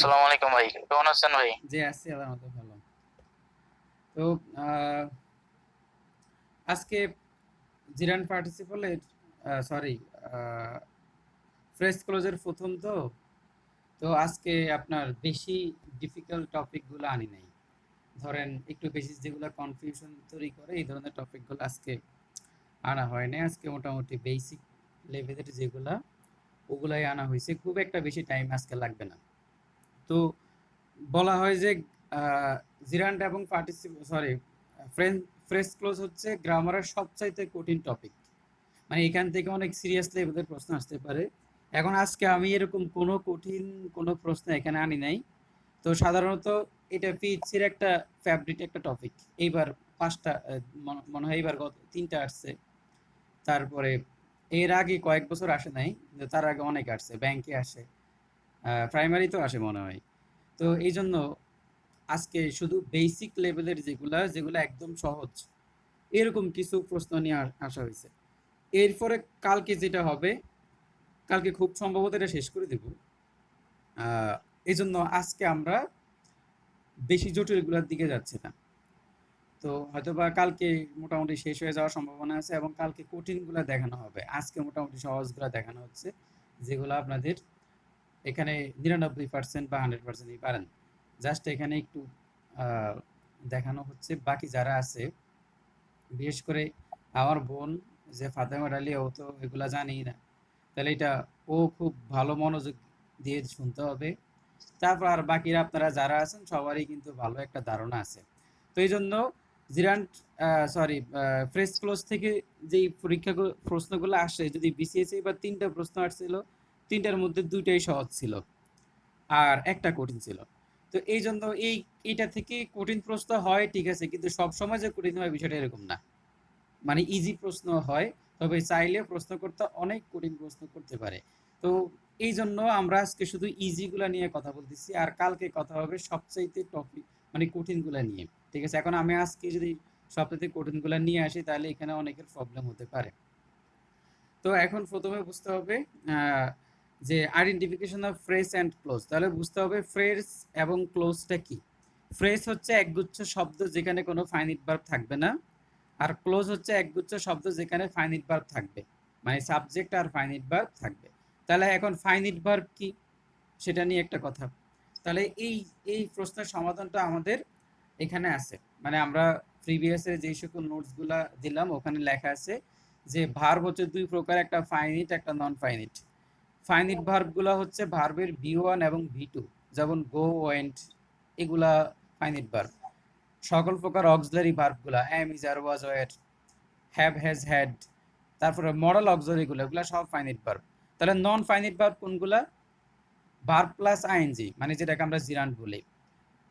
আসসালামু আলাইকুম ভাই, কেমন আছেন ভাই? জি, আছি আলহামদুলিল্লাহ ভালো। তো আ আজকে জিরান পার্টিসিপল এর সরি আ ফ্রেশ ক্লোজ এর ১ম তো আজকে আপনার বেশি ডিফিকাল্ট টপিক গুলো আনি নাই। ধরেন একটু বেশি যেগুলা কনফিউশন তৈরি করে এই ধরনের টপিক গুলো আজকে আনা হয় নাই। আজকে মোটামুটি বেসিক লেভেলের যেগুলা ওগুলাই আনা হইছে। খুব একটা বেশি টাইম আজকে লাগবে না। তো বলা হয় যে আ জিরান্ড এবং ফ্রেন ফ্রেশ ক্লোজ হচ্ছে গ্রামারের সবচাইতে কঠিন টপিক। মানে এখান থেকে অনেক সিরিয়াস লেভেলের প্রশ্ন আসতে পারে। এখন আজকে আমি এরকম কোনো কঠিন কোনো প্রশ্ন এখানে আনি নাই। তো সাধারণত এটা পিএইচসির একটা ফেভারিট একটা টপিক। এইবার ৫ টা মনে হয় এইবার ৩ টা আসছে। তারপরে এর আগে কয়েক বছর আসে নাই। কিন্তু তার আগে অনেক আসছে। ব্যাংকে আসে। প্রাইমারিতেও আসে মনে হয়। তো এইজন্য আজকে শুধু বেসিক লেভেলের যেগুলা একদম সহজ, এরকম কিছু প্রশ্ন নিয়ে আসা হয়েছে। এরপরে কালকে যেটা হবে, কালকে খুব সম্ভবত এটা শেষ করে দেব। এই জন্য আজকে আমরা বেশি জটিলগুলোর দিকে যাচ্ছি না। তো হয়তোবা কালকে মোটামুটি শেষ হয়ে যাওয়ার সম্ভাবনা আছে এবং কালকে কঠিনগুলা দেখানো হবে। আজকে মোটামুটি সহজগুলা দেখানো হচ্ছে, যেগুলো আপনাদের এখানে ৯৯% বা 100%ই পারেন। জাস্ট এখানে একটু আহ, দেখানো হচ্ছে বাকি যারা আছে, বিশেষ করে আমার বোন যে ফাতেমা আলী, ও তো এগুলা জানেই না। তাহলে এটা ও খুব ভালো মনোযোগ দিয়ে শুনতে হবে। তারপর আর বাকিরা আপনারা যারা আছেন সবারই কিন্তু ভালো একটা ধারণা আছে। তো এই জন্য জিরান্ট সরি ফ্রেশ ক্লোজ থেকে যেই প্রশ্নগুলো আসে, যদি বিসিএস এবার ৩টা প্রশ্ন আসছিল, ৩টার মধ্যে ২টাই সহজ ছিল আর একটা কঠিন ছিল। তো এই জন্য এইটা থেকে কঠিন প্রশ্ন হয় ঠিক আছে, কিন্তু সব সময় যে কঠিন হয় বিষয়টা এরকম না। মানে ইজি প্রশ্ন হয়, তবে চাইলে প্রশ্ন করতে অনেক কঠিন প্রশ্ন করতে পারে। তো এই জন্য আমরা আজকে শুধু ইজিগুলা নিয়ে কথা বলতেছি, আর কালকে কথা হবে সবচাইতে টপিক মানে কঠিনগুলা নিয়ে। ঠিক আছে, এখন আমি আজকে যদি সবচাইতে কঠিনগুলা নিয়ে আসি তাহলে এখানে অনেকের প্রবলেম হতে পারে। তো এখন প্রথমে বুঝতে হবে আহ, যে identification of phrase and close. তাহলে বুঝতে হবে ফ্রেজ এবং ক্লোজটা কি। ফ্রেজ হচ্ছে একগুচ্ছ শব্দ যেখানে কোনো ফাইনিট ভার্ব থাকবে না, আর ক্লোজ হচ্ছে একগুচ্ছ শব্দ যেখানে ফাইনিট ভার্ব থাকবে, মানে সাবজেক্ট আর ফাইনিট ভার্ব থাকবে। তাহলে এখন ফাইনিট ভার্ব কি সেটা নিয়ে একটা কথা। তাহলে এই এই প্রশ্নের সমাধানটা আমাদের এখানে আছে। মানে আমরা প্রিভিয়াসের যেই সকল নোটসগুলা দিলাম ওখানে লেখা আছে যে ভার্ব হচ্ছে দুই প্রকার, একটা ফাইনিট একটা নন ফাইনিট। ফাইনিট ভার্বগুলো হচ্ছে ভার্বের ভি1 এবং ভি2, যেমন গো, ওয়েন্ট, এগুলা ফাইনিট ভার্ব। সকল প্রকার অক্সিলারি ভার্বগুলা am, is, are, was, were, have, has, had, তারপরে মডাল অক্সিলারিগুলো, এগুলো সব ফাইনিট ভার্ব। তাহলে নন ফাইনিট ভার্ব কোনগুলা? ভার্ব প্লাস আইএনজি, মানে যেটাকে আমরা জিরান্ট বলি।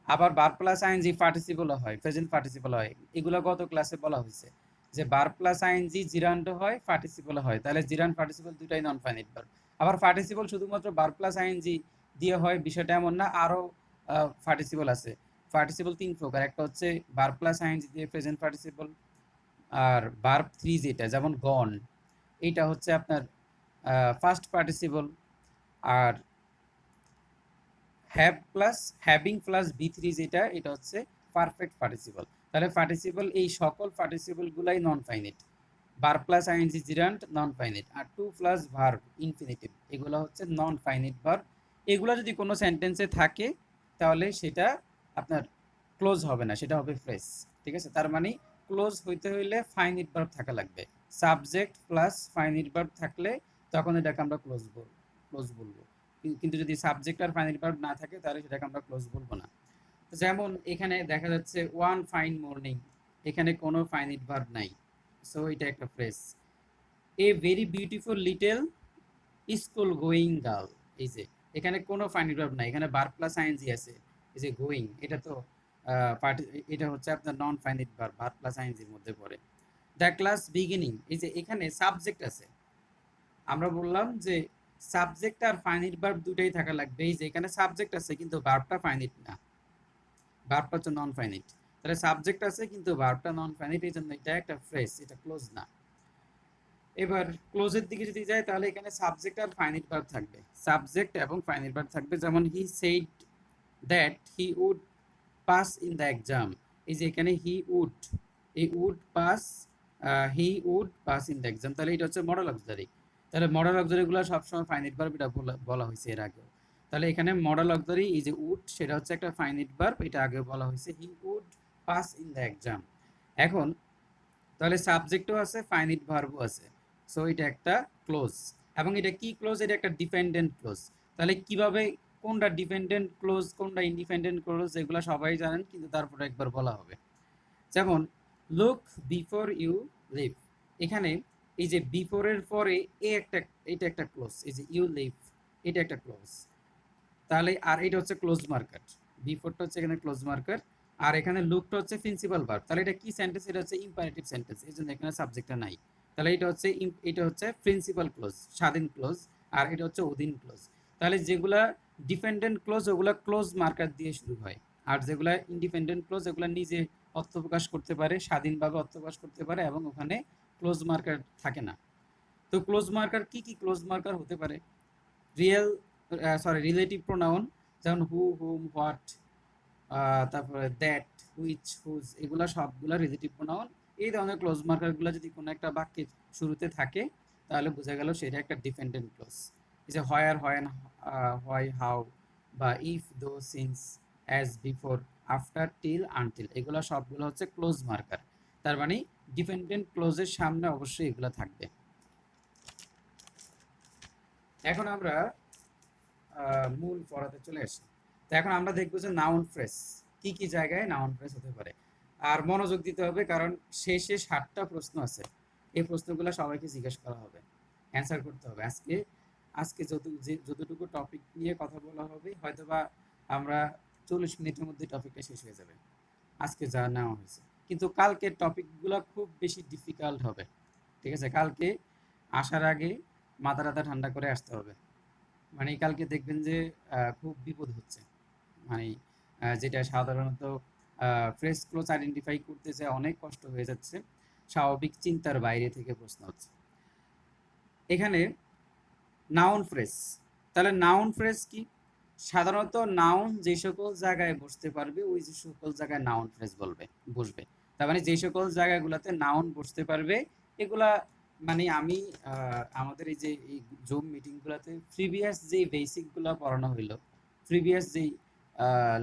আবার ভার্ব প্লাস আইএনজি পার্টিসিপল হয়, প্রেজেন্ট পার্টিসিপল হয়। এগুলো গত ক্লাসে বলা হয়েছে যে ভার্ব প্লাস আইএনজি জিরান্ট হয়, পার্টিসিপল হয়। তাহলে জিরান্ট পার্টিসিপল দুটাই নন ফাইনাইট ভার্ব। আবার পার্টিসিপল শুধুমাত্র ভার্ব প্লাস আইএনজি দিয়ে হয় বিষয়টা এমন না, আরও পার্টিসিপল আছে। পার্টিসিপল 3 প্রকার, একটা হচ্ছে ভার্ব প্লাস আইএনজি দিয়ে প্রেজেন্ট পার্টিসিপল, আর ভার্ব 3 যেটা যেমন গন, এইটা হচ্ছে আপনার ফার্স্ট পার্টিসিপল। আর have plus having plus V three যেটা, এটা হচ্ছে পারফেক্ট পার্টিসিপল। তাহলে পার্টিসিপল এই সকল পার্টিসিপলগুলাই non finite. Verb plus ING gerund non finite, আর টু প্লাস ভার্ব ইনফিনিটিভ এগুলো হচ্ছে নন ফাইনিট ভার্ব। এগুলো যদি কোনো সেন্টেন্সে থাকে তাহলে সেটা আপনার ক্লোজ হবে না, সেটা হবে ফ্রেজ। ঠিক আছে, তার মানে ক্লোজ হইতে হইলে ফাইনিট ভার্ব থাকা লাগবে। সাবজেক্ট প্লাস ফাইনিট ভার্ব থাকলে তখন এটাকে আমরা ক্লোজ বলবো। কিন্তু যদি সাবজেক্ট আর ফাইনাল ভার্ব না থাকে তাহলে সেটাকে আমরা ক্লোজ বলবো না। যেমন এখানে দেখা যাচ্ছে ওয়ান ফাইন মর্নিং, এখানে কোনো ফাইনিট ভার্ব নাই, সো এটা একটা phrase. A very beautiful little school going girl, এই যে এখানে কোনো ফাইনিট ভার্ব নাই, এখানে ভার্ব প্লাস আইএনজি আছে। এই যে গোয়িং, এটা তো এটা হচ্ছে আপনার non finite verb, verb plus আইএনজির মধ্যে পড়ে। দ্য ক্লাস বিগিনিং, এই যে এখানে সাবজেক্ট আছে। আমরা বললাম যে সাবজেক্ট আর ফাইনিট ভার্ব দুটাই থাকা লাগবে। এই যে এখানে সাবজেক্ট আছে কিন্তু ভার্বটা ফাইনিট না, ভার্বটা হচ্ছে নন ফাইনিট। তাহলে সাবজেক্ট আছে কিন্তু ভার্বটা নন ফাইনিট, এই জন্য এটা একটা ফ্রেজ, এটা ক্লোজ না। এবার ক্লোজের দিকে যদি যাই তাহলে এখানে সাবজেক্ট আর ফাইনিট ভার্ব থাকবে, সাবজেক্ট এবং ফাইনিট ভার্ব থাকবে। যেমন he said that he would pass in the exam. এই যে এখানে হি উড, এই would pass, he would pass in the exam, তাহলে এটা হচ্ছে মডেল অক্সিলারি। তাহলে মডেল অক্সিলারিগুলো সবসময় ফাইনাইট ভার্ব, এটা বলা হয়েছে এর আগেও। তাহলে এখানে মডেল অক্সিলারি এই যে উড, সেটা হচ্ছে একটা ফাইনাইট ভার্ব, এটা আগেও বলা হয়েছে, he would pass in the exam. এখন তাহলে সাবজেক্টও আছে, ফাইনাইট ভার্বও আছে, সো এটা একটা ক্লোজ। এবং এটা কি ক্লোজ? এটা একটা ডিপেন্ডেন্ট ক্লোজ। তাহলে কিভাবে কোনটা ডিপেন্ডেন্ট ক্লোজ কোনটা ইন্ডিপেন্ডেন্ট ক্লোজ এগুলো সবাই জানেন, কিন্তু তারপরে একবার বলা হবে। যেমন লুক বিফোর ইউ লিভ, এখানে এই যে বিফোরের পরে এটা একটা ক্লোজ, এই যে ইউ লিভ এটা একটা ক্লোজ। তাহলে আর এটা হচ্ছে ক্লোজ মার্কার, বিফোরটা হচ্ছে এখানে ক্লোজ মার্কার, আর এখানে লুকটা হচ্ছে প্রিন্সিপাল ভার্ব। তাহলে এটা কি সেন্টেন্স? এটা হচ্ছে ইম্পারেটিভ সেন্টেন্স, এই জন্য এখানে সাবজেক্টটা নাই। তাহলে এটা হচ্ছে প্রিন্সিপাল ক্লোজ, স্বাধীন ক্লোজ, আর এটা হচ্ছে অধীন ক্লোজ। তাহলে যেগুলা ডিপেন্ডেন্ট ক্লোজ ওগুলা ক্লোজ মার্কার দিয়ে শুরু হয়, আর যেগুলা ইন্ডিপেন্ডেন্ট ক্লোজ ওগুলা নিজে অর্থ প্রকাশ করতে পারে, স্বাধীনভাবে অর্থ প্রকাশ করতে পারে, এবং ওখানে ক্লোজ মার্কার থাকে না। তো ক্লোজ মার্কার কি কি ক্লোজ মার্কার হতে পারে? রিয়েল রিলেটিভ প্রোনাউন, যেমন হু, হুম, হোয়াট, তারপরে দ্যাট, হুইচ, হুজ, এগুলা সবগুলা রিলেটিভ প্রোনাউন। এই ধরনের ক্লোজ মার্কারগুলো যদি কোনো একটা বাক্যের শুরুতে থাকে, তাহলে বোঝা গেল সেটা একটা ডিপেন্ডেন্ট ক্লোজ। এই যে হোয়ার, হোয়েন, হোয়াই, হাউ, বা ইফ, দো, since, as, before, after, till, until, এগুলো সবগুলো হচ্ছে ক্লোজ মার্কার। তার মানে ডিপেন্ডেন্ট ক্লোজের সামনে অবশ্যই এগুলো থাকবে। এখন আমরা মূল পড়াতে চলে আসি। তো এখন আমরা দেখবো যে নাউন ফ্রেজ কি কি জায়গায় নাউন ফ্রেজ হতে পারে। আর মনোযোগ দিতে হবে, কারণ শেষে 7টা প্রশ্ন আছে, এই প্রশ্নগুলো সবাইকে জিজ্ঞেস করা হবে, অ্যান্সার করতে হবে। আজকে আজকে যতটুকু টপিক নিয়ে কথা বলা হবে, হয়তোবা আমরা 40 মিনিটের মধ্যে টপিকটা শেষ হয়ে যাবে আজকে যা নেওয়া হয়েছে। কিন্তু কালকের টপিকগুলো খুব বেশি ডিফিকাল্ট হবে, ঠিক আছে? কালকে আসার আগে মাথা টাথা ঠান্ডা করে আসতে হবে। মানে কালকে দেখবেন যে খুব বিপদ হচ্ছে, মানে যেটা সাধারণত ফ্রেশ ক্লোজ আইডেন্টিফাই করতে যে অনেক কষ্ট হয়ে যাচ্ছে, স্বাভাবিক চিন্তার বাইরে থেকে প্রশ্ন হচ্ছে এখানে। নাউন ফ্রেজ, তাহলে নাউন ফ্রেজ কি? সাধারণত নাউন যে সকল জায়গায় বসতে পারবে ওই যে সকল জায়গায় নাউন ফ্রেজ বসবে। তার মানে যে সকল জায়গাগুলোতে নাউন বসতে পারবে এগুলা, মানে আমি আমাদের এই যে এই জুম মিটিংগুলোতে প্রিভিয়াস যে বেসিকগুলো পড়ানো হইলো, প্রিভিয়াস যেই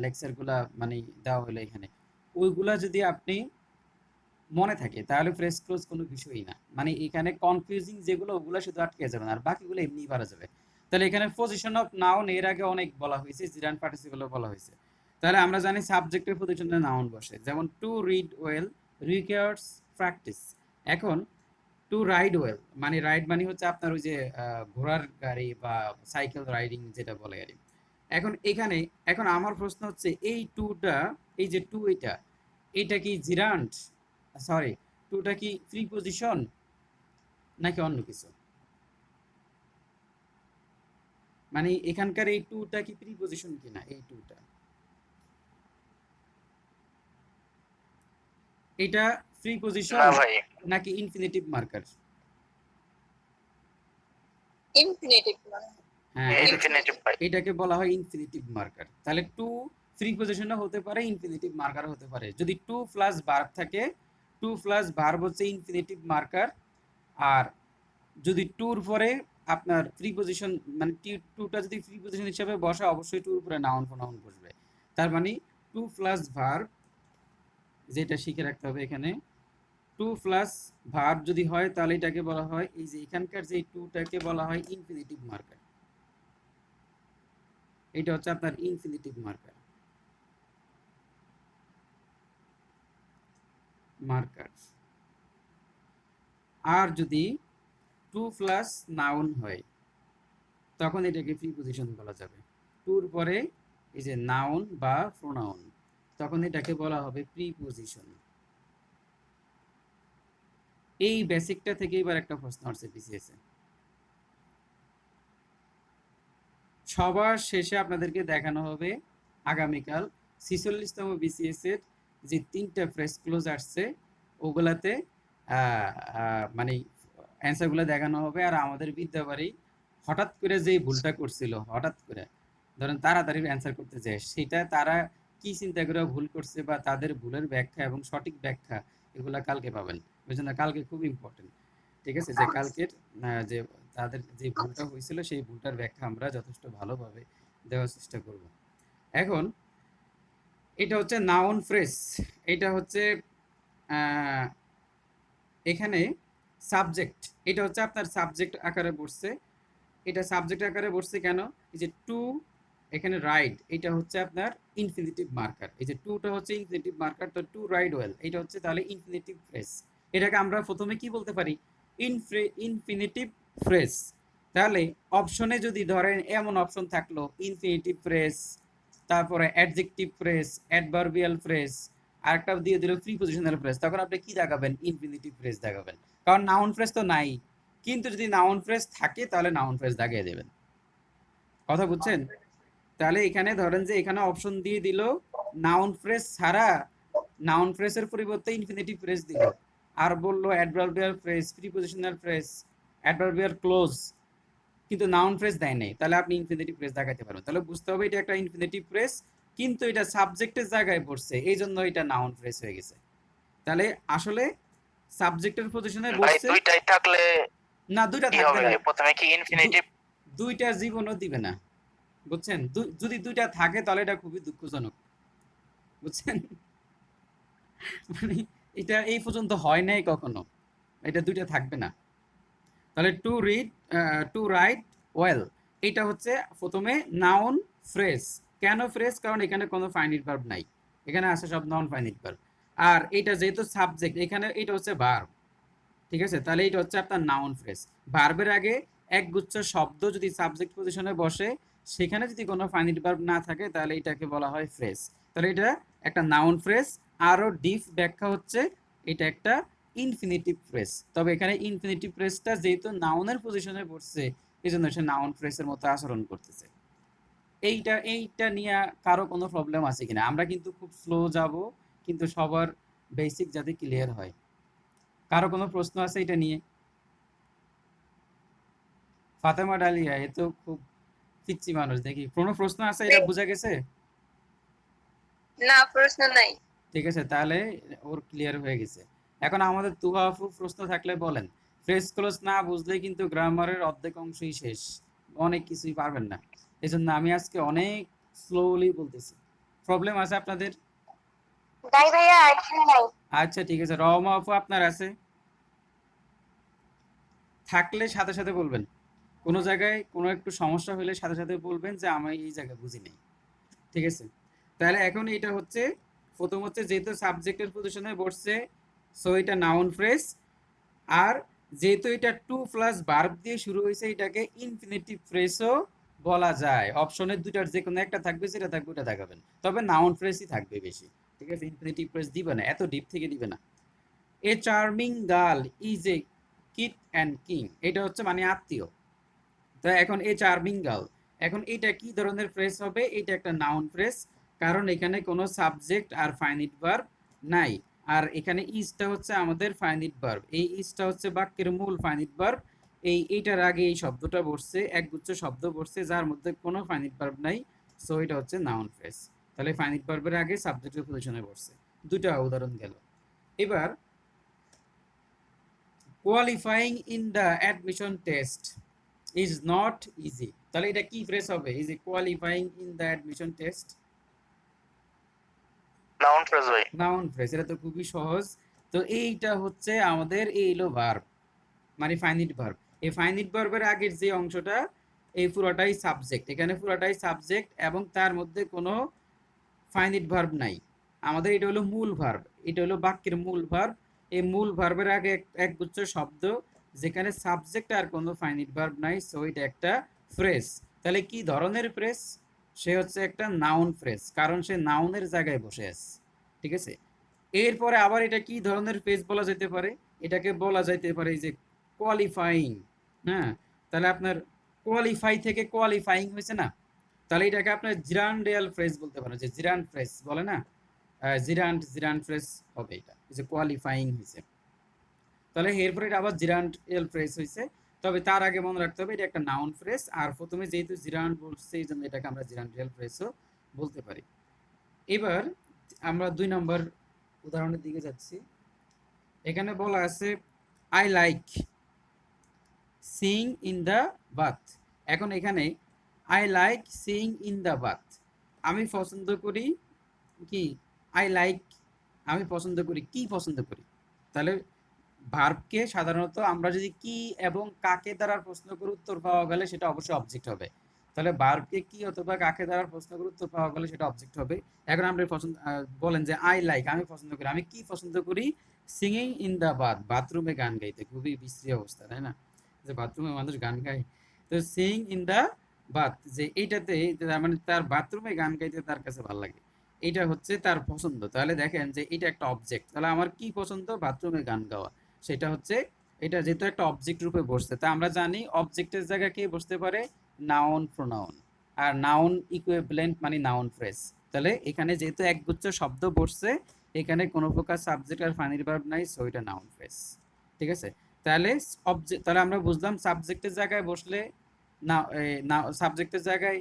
লেকচারগুলা মানে দেওয়া হলো এখানে, ওইগুলা যদি আপনি মনে থাকে তাহলে ফ্রেশ ক্লোজ কোনো বিষয়ই না। মানে এখানে কনফিউজিং যেগুলো ওগুলো শুধু আটকে যাবে না, আর বাকিগুলো এমনিই পারা যাবে। তাহলে এখানে পজিশন অফ নাউন এর আগে অনেক বলা হয়েছে, জিরান পার্টিসিপলও বলা হয়েছে। তাহলে আমরা জানি সাবজেক্টের পজিশনে নাউন বসে, যেমন to read well requires practice. এখন টু রাইড ওয়েল, মানে রাইড মানে হচ্ছে আপনার ওই যে ঘোড়ার গাড়ি বা সাইকেল রাইডিং যেটা বলে আর কি। এখানে এখন আমার প্রশ্ন হচ্ছে এই টুটা, এই যে টু, এটা কি জিরান্ট, সরি, টুটা কি প্রিপজিশন নাকি অন্য কিছু? মানে এখানকার এই টুটা কি প্রিপজিশন কিনা? এই টুটা, এটা প্রিপজিশন না ভাই, নাকি ইনফিনিটিভ মার্কার? ইনফিনিটিভ মানে হ্যাঁ, ইনফিনিটিভ ভাই। এটাকে বলা হয় ইনফিনিটিভ মার্কার। তাহলে টু প্রিপজিশনও হতে পারে, ইনফিনিটিভ মার্কার হতে পারে। যদি টু প্লাস ভার্ব থাকে, টু প্লাস ভার্ব হচ্ছে ইনফিনিটিভ মার্কার। আর যদি টুর পরে আপনার প্রিপজিশন, মানে টুটা যদি প্রিপজিশন হিসেবে বসে, অবশ্যই টুর উপরে নাউন প্রোনাউন বসবে। তার মানে টু প্লাস ভার্ব, যেটা শিখে রাখতে হবে এখানে, টু প্লাস ভার্ব যদি হয় তাহলে এটাকে বলা হয়, এই যে এখানকার যে টুটাকে বলা হয় ইনফিনিটিভ মার্কার। এটা হচ্ছে আপনার ইনফিনিটিভ মার্কার। আর যদি টু প্লাস নাউন হয় তখন এটাকে প্রিপজিশন বলা যাবে। টুর পরে এই যে নাউন বা প্রোনাউন, তখন এটাকে বলা হবে প্রিপজিশন। এই বেসিকটা থেকে এবার একটা প্রশ্ন আসছে বিসিএস এ। সবার শেষে আপনাদেরকে দেখানো হবে আগামীকাল 46তম বিসিএস এর যে 3টা ফ্রেশ ক্লোজ আসছে ওগুলাতে মানে অ্যান্সারগুলো দেখানো হবে। আর আমাদের বিদ্যাবাড়ি হঠাৎ করে যেই ভুলটা করছিল, হঠাৎ করে ধরেন তাড়াতাড়ি অ্যান্সার করতে যায়, সেটা তারা কি চিন্তা করে ভুল করছে বা তাদের ভুলের ব্যাখ্যা এবং সঠিক ব্যাখ্যা এগুলা কালকে পাবেন। ওই জন্য কালকে খুব ইম্পর্টেন্ট। ঠিক আছে, যে কালকের যে তাদের যে ভুলটা হয়েছিল সেই ভুলটার ব্যাখ্যা আমরা যথেষ্ট ভালোভাবে দেওয়ার চেষ্টা করব। এখন এটা হচ্ছে নাউন ফ্রেজ, এটা হচ্ছে আহ, এখানে সাবজেক্ট, এটা হচ্ছে আপনার সাবজেক্ট আকারে পড়ছে। এটা সাবজেক্ট আকারে বসছে কেন? এই যে টু, এখানে রাইড, এটা হচ্ছে আপনার ইনফিনিটিভ মার্কার। এই যে টুটা হচ্ছে ইনফিনিটিভ মার্কার, তো টু রাইড ওয়েল এটা হচ্ছে তাহলে ইনফিনিটিভ ফ্রেজ। এটাকে আমরা প্রথমে কি বলতে পারি? Infinitive phrase. তাহলে অপশনে যদি ধরেন এমন অপশন থাকলো ইনফিনিটিভ ফ্রেজ, তারপরে অ্যাডজেক্টিভ ফ্রেজ, অ্যাডভার্বিয়াল ফ্রেজ, আরেকটা দিয়ে দিল প্রিপজিশনাল ফ্রেজ, তখন আপনি কি দেখাবেন? ইনফিনিটিভ ফ্রেজ দেখাবেন, কারণ নাউন ফ্রেজ তো নাই। কিন্তু যদি নাউন ফ্রেজ থাকে তাহলে নাউন ফ্রেজ দাগিয়ে দেবেন। কথা বুঝছেন? তাহলে এখানে ধরেন যে এখানে অপশন দিয়ে দিল নাউন ফ্রেজ ছাড়া, নাউন ফ্রেজের পরিবর্তে ইনফিনিটিভ ফ্রেজ দিল, আর বললো adverbial phrase, prepositional phrase, adverbial close, কিন্তু নাউন ফ্রেজ দেয় নাই, তাহলে আপনি ইনফিনিটিভ ফ্রেজ দেখাতে পারবেন। তাহলে বুঝতে হবে এটা একটা ইনফিনিটিভ ফ্রেজ, কিন্তু এটা সাবজেক্টের জায়গায় পড়ছে, এই জন্য এটা নাউন ফ্রেজ হয়ে গেছে। তাহলে আসলে সাবজেক্টের পজিশনে ভাই বসছে দুইটাই থাকলে না, দুইটা কি থাকবে হবে? না, প্রথমে কি ইনফিনিটিভ? দুইটা জীবনও দিবে না, বুঝছেন? যদি দুইটা থাকে তাহলে এটা খুবই দুঃখজনক, বুঝছেন? মানে এটা এই পর্যন্ত হয় নাই কখনো, এটা দুইটা থাকবে না। তাহলে টু রাইট ওয়েল, এটা হচ্ছে প্রথমে নাউন ফ্রেজ। কেন ফ্রেজ? কারণ এখানে কোনো ফাইনিট ভার্ব নাই, এখানে আছে সব নন ফাইনিট ভার্ব। আর এটা যেহেতু সাবজেক্ট, এখানে এটা হচ্ছে ভার্ব। ঠিক আছে, তাহলে এটা হচ্ছে আপনার নাউন ফ্রেজ। ভার্বের আগে একগুচ্ছ শব্দ যদি সাবজেক্ট পজিশনে বসে, সেখানে যদি কোনো ফাইনিট ভার্ব না থাকে তাহলে এটাকে বলা হয় ফ্রেজ। তাহলে এটা একটা নাউন ফ্রেজ। আরও ডিপ ব্যাখ্যা হচ্ছে এটা একটা ইনফিনিটিভ ফ্রেজ। তবে এখানে ইনফিনিটিভ ফ্রেজটা যেহেতু নাউনের পজিশনে পড়ছে, এই জন্য সে নাউন ফ্রেজের মতো আচরণ করতেছে। এইটা নিয়ে কারো কোনো প্রবলেম আছে কিনা? আমরা কিন্তু খুব স্লো যাব, কিন্তু সবার বেসিক যাতে ক্লিয়ার হয়। কারো কোনো প্রশ্ন আছে এটা নিয়ে? ফাতেমা ডালিয়া, এ তো খুব পিচ্ছি মানুষ দেখি, কোনো প্রশ্ন আছে? এটা বোঝা গেছে? না, প্রশ্ন নাই। ঠিক আছে, তাহলে ওর ক্লিয়ার হয়ে গেছে। এখন আমাদের তুহা আপুর প্রশ্ন থাকলে বলেন। ফ্রেজ ক্লোজ না বুঝলে কিন্তু গ্রামারের অর্ধেক অংশই শেষ, অনেক কিছুই পারবেন না। এই জন্য আমি আজকে অনেক স্লোলি বলতেছি। প্রবলেম আছে আপনাদের? নাই ভাইয়া, এখানে নাই। আচ্ছা ঠিক আছে, রহমা আপু আপনার আছে? থাকলে সাথে সাথে বলবেন। কোনো জায়গায় কোনো একটু সমস্যা হলে সাথে সাথে বলবেন যে আমি এই জায়গায় বুঝি নেই। ঠিক আছে, তাহলে এখন এটা হচ্ছে প্রথম হচ্ছে যেহেতু সাবজেক্টের পজিশনে বসছে, সো এটা নাউন ফ্রেজ। আর যেহেতু এটা টু প্লাস ভার্ব দিয়ে শুরু হয়েছে, এটাকে ইনফিনিটিভ ফ্রেজও বলা যায়। অপশনের দুইটার যে কোনো একটা থাকবে, যেটা থাকবে ওটা দেখাবেন, তবে নাউন ফ্রেজই থাকবে বেশি। ঠিক আছে, ইনফিনিটিভ ফ্রেজ দিবে না, এত ডিপ থেকে দিবে না। A charming girl is a kid and king, এটা হচ্ছে মানে আত্মীয়। তো এখন এ চার্মিং গার্ল, এখন এটা কি ধরনের ফ্রেজ হবে? এটা একটা নাউন ফ্রেজ, কারণ এখানে কোনো সাবজেক্ট আর ফাইনিট ভার্ব নাই। আর এখানে ইজটা হচ্ছে আমাদের ফাইনিট ভার্ব, এই ইজটা হচ্ছে বাক্যের মূল ফাইনিট ভার্ব। এইটার আগে এই শব্দটা বসছে, একগুচ্ছ শব্দ বসছে যার মধ্যে কোনো ফাইনিট ভার্ব নাই, সো এটা হচ্ছে নাউন ফ্রেজ। তাহলে ফাইনিট ভার্বের আগে সাবজেক্টের পজিশনে বসছে। দুটো উদাহরণ গেল। এবার qualifying in the admission test is not easy, তাহলে এটা কি ফ্রেজ হবে? Is qualifying in the admission test, noun phrase ভাই। নাউন ফ্রেজ, এটা তো খুবই সহজ। তো এইটা হচ্ছে আমাদের এইলো ভার্ব, মানে ফাইনিট ভার্ব। এই ফাইনিট ভার্বের আগের যে অংশটা, এই পুরোটাই সাবজেক্ট, এখানে পুরোটাই সাবজেক্ট এবং তার মধ্যে কোনো ফাইনিট ভার্ব নাই। আমাদের এটা হলো মূল ভার্ব, এটা হলো বাক্যের মূল ভার্ব। এই মূল ভার্বের আগে একগুচ্ছ শব্দ যেখানে সাবজেক্ট আর কোনো ফাইনিট ভার্ব নাই, সো এটা একটা ফ্রেজ। তাহলে কি ধরনের ফ্রেজ? সে হচ্ছে একটা নাউন ফ্রেজ, কারণ সে নাউনের জায়গায় বসে আছে। ঠিক আছে, এরপরে আবার এটা কি ধরনের ফ্রেজ বলা যেতে পারে? এটাকে বলা যেতে পারে যে কোয়ালিফাইং। হ্যাঁ, তাহলে আপনার কোয়ালিফাই থেকে কোয়ালিফাইং হয়েছে না, তাহলে এটাকে আপনার জিরান্ডিয়াল ফ্রেজ বলতে পারেন, যে জিরান্ড ফ্রেজ বলে না, জিরান্ড ফ্রেজ হবে এটা, যে কোয়ালিফাইং হয়েছে। তাহলে এরপরে এটা আবার জিরান্ডিয়াল ফ্রেজ হয়েছে। তবে তার আগে মনে রাখতে হবে এটা একটা নাউন ফ্রেজ, আর প্রথমে যেহেতু জিরান বলছে এই জন্য এটাকে আমরা জিরান্ডিয়াল ফ্রেজও বলতে পারি। এবার আমরা 2 নম্বর উদাহরণের দিকে যাচ্ছি। এখানে বলা আছে I like sing in the bath. এখন এখানে I like sing in the bath, আমি পছন্দ করি কি, আই লাইক আমি পছন্দ করি, কি পছন্দ করি। তাহলে ভার্বকে সাধারণত আমরা যদি কি এবং কাকে দ্বারা প্রশ্ন করে উত্তর পাওয়া গেলে সেটা অবশ্যই অবজেক্ট হবে। তাহলে ভার্বকে কি অথবা কাকে দ্বারা প্রশ্ন করে উত্তর পাওয়া গেলে সেটা অবজেক্ট হবে। এখন আমরা পছন্দ বলেন যে আই লাইক আমি পছন্দ করি, আমি কি পছন্দ করি, সিঙ্গিং ইন দ্য বাথ বাথরুমে গান গাইতে। খুবই বিশ্রী অবস্থা তাই না, যে বাথরুমে মানুষ গান গায়। তো সিং ইন দ্য বাথ, যে এইটাতে মানে তার বাথরুমে গান গাইতে তার কাছে ভালো লাগে, এটা হচ্ছে তার পছন্দ। তাহলে দেখেন যে এটা একটা অবজেক্ট। তাহলে আমার কি পছন্দ, বাথরুমে গান গাওয়া, সেটা হচ্ছে এটা যেহেতু একটা অবজেক্ট রূপে বসছে। তা আমরা জানি অবজেক্টের জায়গায় কে বসতে পারে, নাউন প্রোনাউন, আর নাউন ইকুইভ্যালেন্ট মানে নাউন ফ্রেজ। তাহলে এখানে যেহেতু একগুচ্ছ শব্দ বসছে, এখানে কোনো প্রকার সাবজেক্ট আর ফাইনাল ভার্ব নাই, সো এটা নাউন ফ্রেজ। ঠিক আছে, তাহলে অবজেক্ট, তাহলে আমরা বুঝলাম সাবজেক্টের জায়গায় বসলে না সাবজেক্টের জায়গায়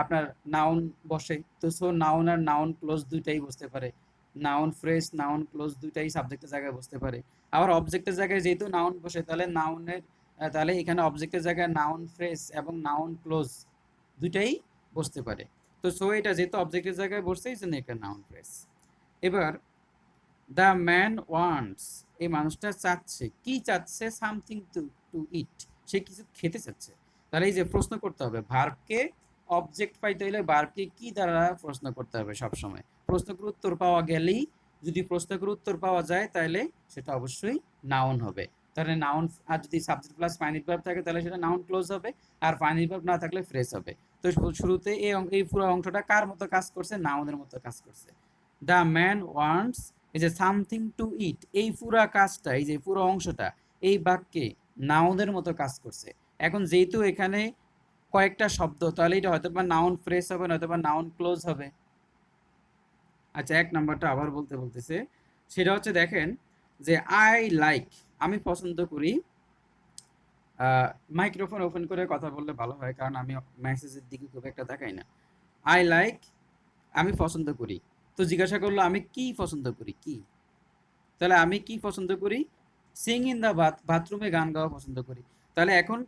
আপনার নাউন বসে, তো সো নাউন আর নাউন ক্লোজ দুইটাই বসতে পারে, নাউন ফ্রেজ নাউন ক্লোজ দুইটাই সাবজেক্টের জায়গায় বসতে পারে। আবার অবজেক্টের জায়গায় যেহেতু নাউন বসে, তাহলে নাউনের তাহলে এখানে অবজেক্টের জায়গায় নাউন ফ্রেজ এবং নাউন ক্লোজ দুইটাই বসতে পারে। তো সো এটা যেহেতু অবজেক্টের জায়গায় বসছে এই জন্য এটা নাউন ফ্রেজ। এবার দ্য ম্যান ওয়ান্টস, এই মানুষটা চাচ্ছে, কি চাচ্ছে, সামথিং টু টু ইট, সে কিছু খেতে চাচ্ছে। তাহলে এই যে প্রশ্ন করতে হবে, ভার্বকে অবজেক্ট পাইতে হলে ভার্বকে কি দ্বারা প্রশ্ন করতে হবে সবসময়। প্রশ্নকের উত্তর পাওয়া গেলেই, যদি প্রশ্নকের উত্তর পাওয়া যায় তাহলে সেটা অবশ্যই নাউন হবে। তাহলে নাউন, আর যদি সাবজেক্ট প্লাস ফাইনাল ভার্ব থাকে তাহলে সেটা নাউন ক্লোজ হবে, আর ফাইনাল ভার্ব না থাকলে ফ্রেজ হবে। তো শুরুতে এই পুরো অংশটা কার মতো কাজ করছে, নাউনের মতো কাজ করছে। দ্য ম্যান ওয়ান্টস, এই যে সামথিং টু ইট, এই পুরা কাজটা, এই যে পুরো অংশটা এই বাক্যে নাউনের মতো কাজ করছে। এখন যেহেতু এখানে কয়েকটা শব্দ, তাহলে এটা হয়তো বা নাউন ফ্রেজ হবে, নয়তো বা নাউন ক্লোজ হবে। আচ্ছা, এক নাম্বারটা আবার বলতেছে, সেটা হচ্ছে দেখেন যে আই লাইক আমি পছন্দ করি, মাইক্রোফোন ওপেন করে কথা বললে ভালো হয়, কারণ আমি মেসেজের দিকে খুব একটা তাকাই না। আই লাইক আমি পছন্দ করি, তো জিজ্ঞাসা করলো আমি কি পছন্দ করি, কি, তাহলে আমি কি পছন্দ করি, সিং ইন দ্য বাথ, বাথরুমে গান গাওয়া পছন্দ করি। তাহলে এখন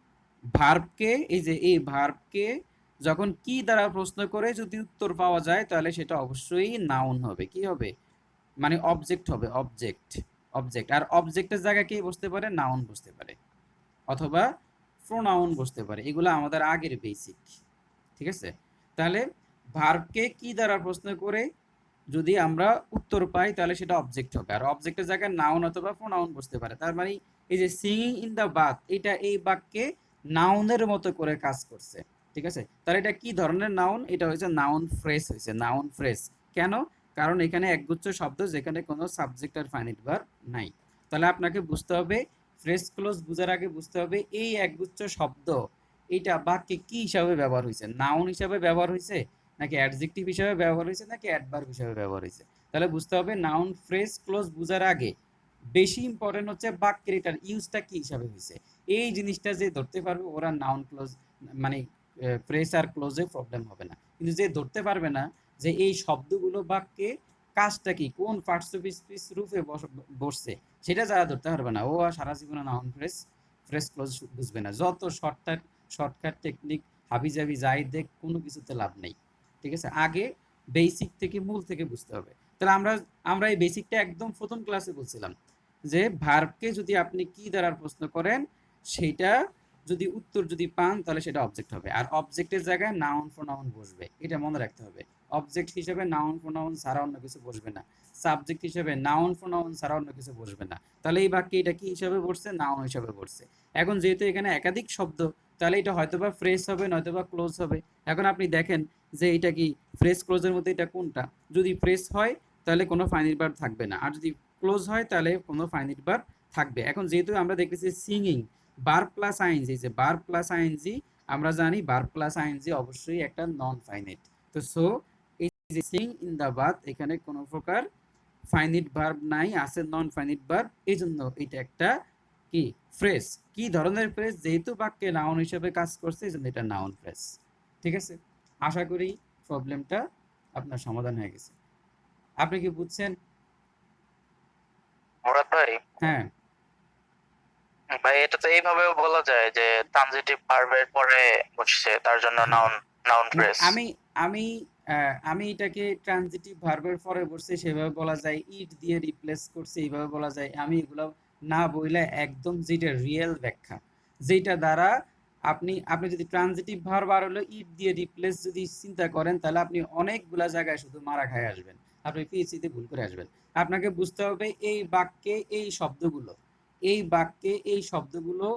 ভার্বকে, এই যে এই ভার্বকে যখন কি দ্বারা প্রশ্ন করে যদি উত্তর পাওয়া যায় তাহলে সেটা অবশ্যই নাউন হবে। কি হবে, মানে অবজেক্ট হবে, অবজেক্ট অবজেক্ট। আর অবজেক্টের জায়গায় কি বসতে পারে, নাউন বসতে পারে অথবা প্রোনাউন বসতে পারে। এগুলো আমাদের আগের বেসিক। ঠিক আছে, তাহলে ভার্বকে কি দ্বারা প্রশ্ন করে যদি আমরা উত্তর পাই তাহলে সেটা অবজেক্ট হবে, আর অবজেক্টের জায়গায় নাউন অথবা প্রোনাউন বসতে পারে। তার মানে এই যে সিঙ্গিং ইন দ্য বাথ, এটা এই বাক্যে নাউনের মতো করে কাজ করছে। ঠিক আছে, তাহলে এটা কি ধরনের নাউন, এটা হচ্ছে নাউন ফ্রেজ, হয়েছে নাউন ফ্রেজ। কেন, কারণ এখানে একগুচ্ছ শব্দ যেখানে কোনো সাবজেক্ট আর ফাইনাইট ভার্ব নাই। তাহলে আপনাকে বুঝতে হবে, ফ্রেজ ক্লোজ বুঝার আগে বুঝতে হবে এই একগুচ্ছ শব্দ এটা বাক্যে কি হিসাবে ব্যবহার হয়েছে, নাউন হিসাবে ব্যবহার হয়েছে নাকি অ্যাডজেক্টিভ হিসাবে ব্যবহার হয়েছে নাকি অ্যাডভার্ব হিসাবে ব্যবহার হয়েছে। তাহলে বুঝতে হবে নাউন ফ্রেজ ক্লোজ বুঝার আগে বেশি ইম্পর্টেন্ট হচ্ছে বাক্যের এটার ইউজটা কি হিসাবে হয়েছে। এই জিনিসটা যে ধরতে পারবে ওরা নাউন ক্লোজ মানে ফ্রেজ আর ক্লোজে প্রবলেম হবে না। কিন্তু যে ধরতে পারবে না যে এই শব্দগুলো বাক্যে কাজটা কি, কোন পার্টস অফ স্পিচ রূপে বসছে, সেটা যারা ধরতে পারবে না ও আর সারা জীবনে নাউন ফ্রেজ ক্লোজ বুঝবে না। যত শর্টকাট টেকনিক হাবিজাবি যাই দেখ, কোনো কিছুতে লাভ নেই। ঠিক আছে, আগে বেসিক থেকে মূল থেকে বুঝতে হবে। তাহলে আমরা এই বেসিকটা একদম প্রথম ক্লাসে বলছিলাম যে ভার্বকে যদি আপনি কি দ্বারা প্রশ্ন করেন, সেটা যদি উত্তর যদি পান তাহলে সেটা অবজেক্ট হবে, আর অবজেক্টের জায়গায় নাউন প্রোনাউন বসবে, এটা মনে রাখতে হবে। অবজেক্ট হিসেবে নাউন প্রোনাউন ছাড়া অন্য কিছু বসবে না, সাবজেক্ট হিসেবে নাউন প্রোনাউন ছাড়া অন্য কিছু বসবে না। তাহলে এই বাক্যে এটা কি হিসাবে বসছে, নাউন হিসাবে বসছে। এখন যেহেতু এখানে একাধিক শব্দ, তাহলে এটা হয়তোবা ফ্রেজ হবে নয়তোবা ক্লোজ হবে। এখন আপনি দেখেন যে এটা কি ফ্রেজ ক্লোজের মধ্যে এটা কোনটা, যদি ফ্রেজ হয় তাহলে কোনো ফাইনাইট ভার্ব থাকবে না, আর যদি ক্লোজ হয় তাহলে কোনো ফাইনাইট ভার্ব থাকবে। এখন যেহেতু আমরা দেখতেছি সিঙ্গিং ভার্ব প্লাস আইএনজি, যে ভার্ব প্লাস আইএনজি, আমরা জানি ভার্ব প্লাস আইএনজি অবশ্যই একটা নন ফাইনাইট। তো সো এই যে সিং ইন দ্য বাথ, এখানে কোনো প্রকার ফাইনাইট ভার্ব নাই, আছে নন ফাইনাইট ভার্ব, এই জন্য এটা একটা কি ফ্রেজ, কি ধরনের ফ্রেজ, যেহেতু বাক্যে নাউন হিসেবে কাজ করছে এই জন্য এটা নাউন ফ্রেজ। ঠিক আছে, আশা করি প্রবলেমটা আপনার সমাধান হয়ে গেছে। আপনি কি বুঝছেন? মুরাদ ভাই, হ্যাঁ, ভাই এটা তো এইভাবেও বলা যায় যে ট্রানজিটিভ ভার্বের পরে বসছে, তার জন্য হ্যাঁ। নাউন নাউন না, ফ্রেজ। আমি আমি এটাকে ট্রানজিটিভ ভার্বের পরে বসছে সেভাবে বলা যায়, ইট দিয়ে রিপ্লেস করছে এইভাবে বলা যায়। আমি এগুলো না বইলে একদম যেটা রিয়েল ব্যাখ্যা, যেটা দ্বারা আপনি যদি ট্রানজিটিভ ভার্ব আর হলো ইট দিয়ে রিপ্লেস যদি চিন্তা করেন তাহলে আপনি অনেকগুলা জায়গায় শুধু মারা খায় আসবেন, আপনি পিএইচডিতে ভুল করে আসবেন। আপনাকে বুঝতে হবে এই বাক্যে এই শব্দগুলো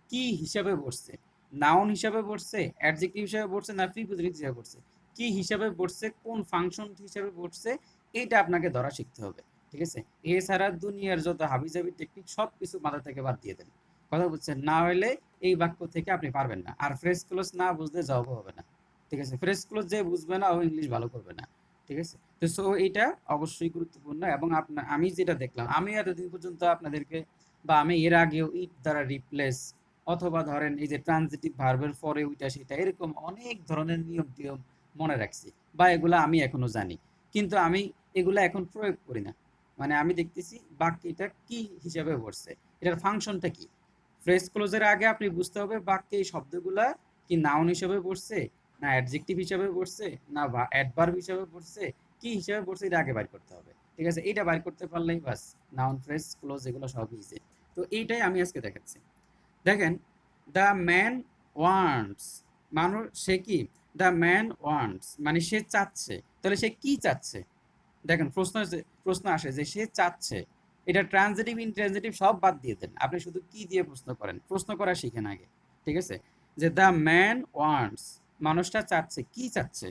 কি হিসাবে বসছে, নাউন হিসাবে বসছে, অ্যাডজেক্টিভ হিসাবে বসছে, না প্রিপোজিশন হিসাবে বসছে, কি হিসাবে বসছে, কোন ফাংশন হিসাবে বসছে, এইটা আপনাকে ধরা শিখতে হবে। ঠিক আছে, এছাড়া দুনিয়ার যত হাবিজাবি টেকনিক সব কিছু মাথা থেকে বাদ দিয়ে দেন। কথা বুঝছেন? না হলে এই বাক্য থেকে আপনি পারবেন না। আর ফ্রেজ ক্লোজ না বুঝলে জবও হবে না। ঠিক আছে, ফ্রেজ ক্লোজ যে বুঝবে না ও ইংলিশ ভালো করবে না। ঠিক আছে, তো সো এইটা অবশ্যই গুরুত্বপূর্ণ। এবং আমি যেটা দেখলাম, আমি এতদিন পর্যন্ত আপনাদেরকে বা আমি এর আগেও ইট দ্বারা রিপ্লেস অথবা ধরেন এই যে ট্রানজিটিভ ভার্বের পরে ওইটা সেটা এরকম অনেক ধরনের নিয়ম টিয়ম মনে রাখছি, বা এগুলো আমি এখনো জানি, কিন্তু আমি এগুলো এখন প্রয়োগ করি না। মানে আমি দেখতেছি বাক্যটা কি হিসাবে বসছে, এটার ফাংশনটা কি। ফ্রেজ ক্লোজের আগে আপনি বুঝতে হবে বাক্যে এই শব্দগুলা কি নাউন হিসাবে বসছে, না অ্যাডজেক্টিভ হিসাবে বসছে, না অ্যাডভার্ব হিসাবে বসছে, কি হিসাবে বসছে এটা আগে বাইর করতে হবে। ঠিক আছে, এটা বাইর করতে পারলেই বাস নাউন ফ্রেজ ক্লোজ এগুলো সব ইজি। তো এইটাই আমি আজকে দেখাচ্ছি। দেখেন, দ্য ম্যান ওয়ান্টস, মানুষ সে কি, দ্য ম্যান ওয়ান্টস মানে সে চাচ্ছে, তাহলে সে কি চাচ্ছে? দেখেন প্রশ্ন আসে যে সে চাচ্ছে, এটা ট্রানজিটিভ ইনট্রানজিটিভ সব বাদ দিয়ে দেন, আপনি শুধু কি দিয়ে প্রশ্ন করেন, প্রশ্ন করা শিখেন আগে। ঠিক আছে, যে দ্য ম্যান ওয়ান্টস মানুষটা চাচ্ছে, কি চাচ্ছে?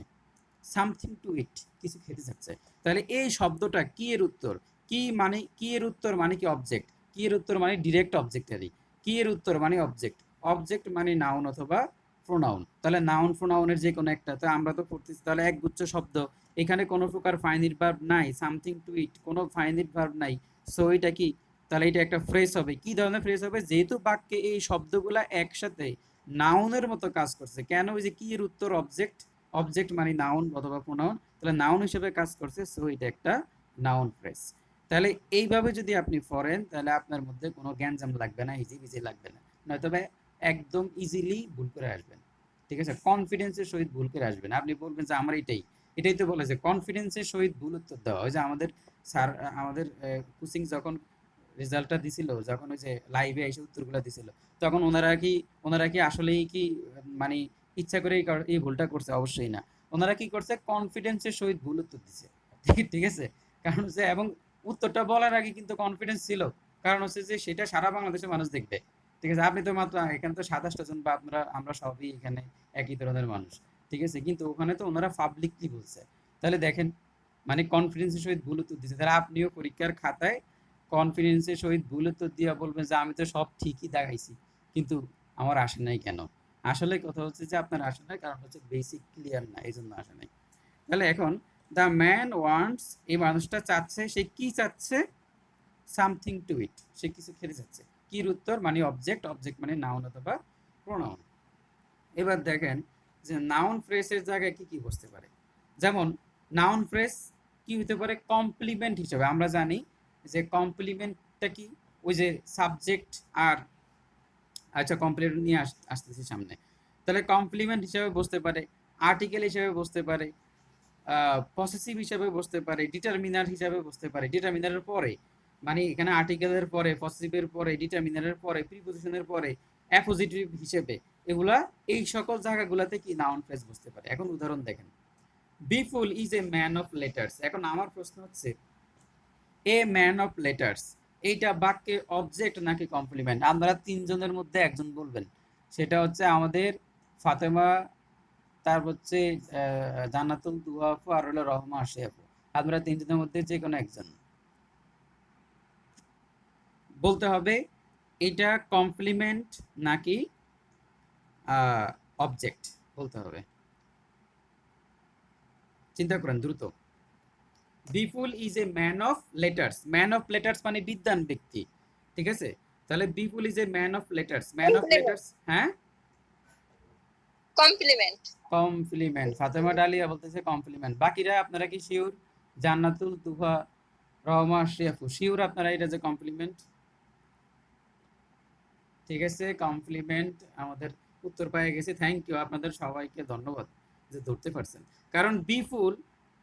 সামথিং টু ইট কিছু খেতে চাচ্ছে। তাহলে এই শব্দটা কি এর উত্তর, কি মানে কি এর উত্তর মানে কি অবজেক্ট, কি এর উত্তর মানে ডিরেক্ট অবজেক্টারি, কি এর উত্তর মানে অবজেক্ট, অবজেক্ট মানে নাউন অথবা প্রোনাউন। তাহলে নাউন প্রোনাউনের যে কোনো একটা, তো আমরা তো পড়তেছি তাহলে একগুচ্ছ শব্দ, এখানে কোনো প্রকার ফাইনিট ভার্ব নাই, সামথিং টু ইট কোনো ফাইনিট ভার্ব নাই, সো এটা কি, তাহলে এটা একটা ফ্রেজ হবে। কি ধরনের ফ্রেজ হবে? যেহেতু বাক্যে এই শব্দগুলা একসাথে নাউনের মতো কাজ করছে, কেন? ওই যে কি এর উত্তর অবজেক্ট, অবজেক্ট মানে নাউন অথবা প্রোনাউন, তাহলে নাউন হিসেবে কাজ করছে, সো এটা একটা নাউন ফ্রেজ। তাহলে এইভাবে যদি আপনি পড়েন তাহলে আপনার মধ্যে কোনো জ্ঞানজাম লাগবে না, ইজি বিজি লাগবে না, নয়তো একদম ইজিলি ভুল করে আসবেন। ঠিক আছে, কনফিডেন্সের সহিত ভুল করে আসবেন। আপনি বলবেন যে আমার এটাই তো বলে যে কনফিডেন্সের সহিত ভুল উত্তর দেওয়া। ওই যে আমাদের স্যার আমাদের কোচিং যখন রেজাল্টটা দিছিল, যখন ওই যে লাইভে এসে উত্তরগুলো দিছিল, তখন ওনারা কি আসলেই কি মানে ইচ্ছা করে এই ভুলটা করছে? অবশ্যই না। ওনারা কি করছে? কনফিডেন্সের সহিত ভুল উত্তর দিছে। ঠিক আছে, কারণ হচ্ছে, এবং উত্তরটা বলার আগে কিন্তু কনফিডেন্স ছিল, কারণ হচ্ছে যে সেটা সারা বাংলাদেশের মানুষ দেখবে। ঠিক আছে, আপনি তো মাত্র এখানে তো 27টা জন, বা আমরা সবই এখানে একই ধরনের মানুষ। ঠিক আছে, কিন্তু ওখানে তো ওনারা পাবলিকলি বলছে। তাহলে দেখেন, মানে কনফিডেন্সের সহিত ভুল উত্তর দিচ্ছে, তাহলে আপনিও পরীক্ষার খাতায় কনফিডেন্সের সহিত ভুল উত্তর দিয়ে বলবেন যে আমি তো সব ঠিকই দেখাইছি, কিন্তু আমার আসে নাই কেন? আসলে কথা হচ্ছে যে আপনার আসে নাই কারণ হচ্ছে বেসিক ক্লিয়ার না, এই জন্য আসে নাই। তাহলে এখন দ্য ম্যান ওয়ান্টস, এই মানুষটা চাচ্ছে, সে কি চাচ্ছে? সামথিং টু ইট, সে কিছু খেতে চাচ্ছে। কির উত্তর মানে অবজেক্ট, অবজেক্ট মানে নাউন অথবা প্রোনাউন। এবার দেখেন যে নাউন ফ্রেজের জায়গায় কি কি বসতে পারে। যেমন নাউন ফ্রেজ কি হতে পারে? কমপ্লিমেন্ট হিসেবে আমরা জানি যে কমপ্লিমেন্টটা কি, ওই যে সাবজেক্ট আর, আচ্ছা কমপ্লিমেন্ট নিয়ে আসতেছি সামনে। তাহলে কমপ্লিমেন্ট হিসেবে বসতে পারে, আর্টিকেল হিসেবে বসতে পারে, পসেসিভ হিসেবে বসতে পারে, ডিটারমিনার হিসেবে বসতে পারে, ডিটারমিনারের পরে, মানে এখানে আর্টিকেলের পরে, পসেসিভের পরে, ডিটারমিনারের পরে, প্রিপোজিশনের পরে, অ্যাপোজিটিভ হিসেবে, এগুলা এই সকল জায়গাগুলোতে কি নাউন ফ্রেজ বসতে পারে। এখন উদাহরণ দেখেন, Bipul is a man of letters. এখন আমার প্রশ্ন হচ্ছে, এ ম্যান অফ লেটার্স এইটা বাক্যে অবজেক্ট নাকি কমপ্লিমেন্ট? আপনারা তিনজনের মধ্যে একজন বলবেন, সেটা হচ্ছে আমাদের ফাতেমা, তার হচ্ছে জান্নাতুল দুয়া আপু, আর হলো রহমা আশি আপু। আপনারা তিনজনের মধ্যে যে কোনো একজন বলতে হবে এটা কমপ্লিমেন্ট নাকি অবজেক্ট, বলতে হবে। চিন্তা করেন দ্রুত। Bipul is a man of letters, man of letters মানে বিদ্বান ব্যক্তি। ঠিক আছে, তাহলে Bipul is a man of letters, man of letters, হ্যাঁ কমপ্লিমেন্ট। কমপ্লিমেন্ট। ফাতেমা ডালিয়া বলতেছে কমপ্লিমেন্ট। বাকিরা আপনারা কি শিওর? জান্নাতুল, তুহা, রহমা, আশরিয়াফু শিওর আপনারা এটা যে কমপ্লিমেন্ট? ঠিক আছে, কমপ্লিমেন্ট আমাদের উত্তর পেয়ে গেছে। থ্যাংক ইউ, আপনাদের সবাইকে ধন্যবাদ যে ধরতে পারছেন। কারণ Bipul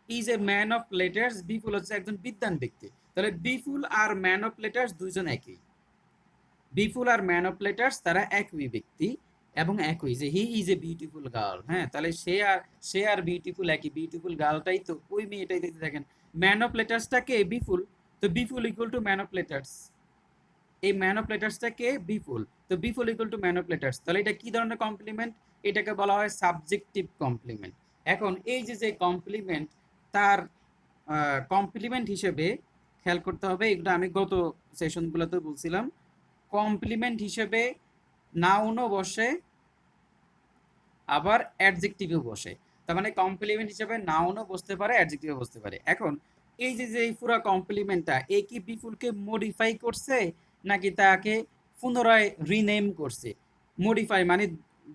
is a man of letters, Bipul হচ্ছে একজন বিদ্বান ব্যক্তি। তাহলে বিপুল আর ম্যান অফ লেটার্স দুইজন একই। বিপুল আর ম্যান অফ লেটার্স তারা একই ব্যক্তি এবং একই, যে he is a beautiful girl. হ্যাঁ, তাহলে সে আর বিউটিফুল একই, বিউটিফুল গার্লটাই তো ওই মেয়েটাই দেখতে দেখেন। ম্যান অফ লেটার্সটা কে? বিপুল। তো Bipul equal to man of letters. এই ম্যান অফ লেটার্সটা কে? বিপুল। তো Bipul equal to man of letters. তাহলে এটা কি ধরনের কমপ্লিমেন্ট? এটাকে বলা হয় সাবজেক্টিভ কমপ্লিমেন্ট। এখন এই যে কমপ্লিমেন্ট, তার কমপ্লিমেন্ট হিসেবে খেয়াল করতে হবে, এগুলো আমি গত সেশনগুলোতে বলছিলাম। কমপ্লিমেন্ট হিসেবে নাউনও বসে, আবার অ্যাডজেক্টিভও বসে। তার মানে কমপ্লিমেন্ট হিসেবে নাউনও বসতে পারে, অ্যাডজেক্টিভও বসতে পারে। এখন এই যে এই পুরো কমপ্লিমেন্টটা, এ কি বিপুলকে মডিফাই করছে নাকি তাকে পুনরায় রিনেম করছে? মডিফাই মানে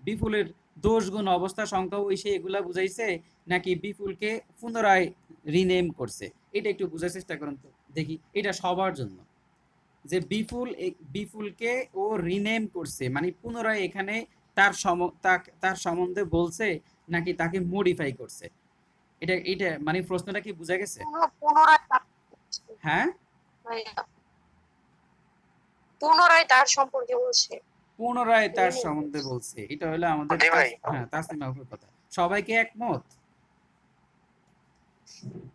বিপুলের দোষ গুণ অবস্থা সংখ্যা ওইসে এগুলা বুঝাইছে, নাকি বিপুলকে পুনরায় রিনেম করছে? এটা একটু বোঝার চেষ্টা করুন তো দেখি, এটা সবার জন্য। যে বিপুলকে ও রিনেম করছে মানে পুনরায় এখানে তার সম্বন্ধে বলছে, নাকি তাকে মডিফাই করছে? এটা মানে প্রশ্নটা কি বোঝা গেছে? পুনরায় হ্যাঁ, পুনরায় তার সম্পর্কে বলছে। পুনরায় তার সম্বন্ধে বলছে, এটা হলো আমাদের জি ভাই। হ্যাঁ তাসলিমা আপুর কথা। সবাইকে একমত?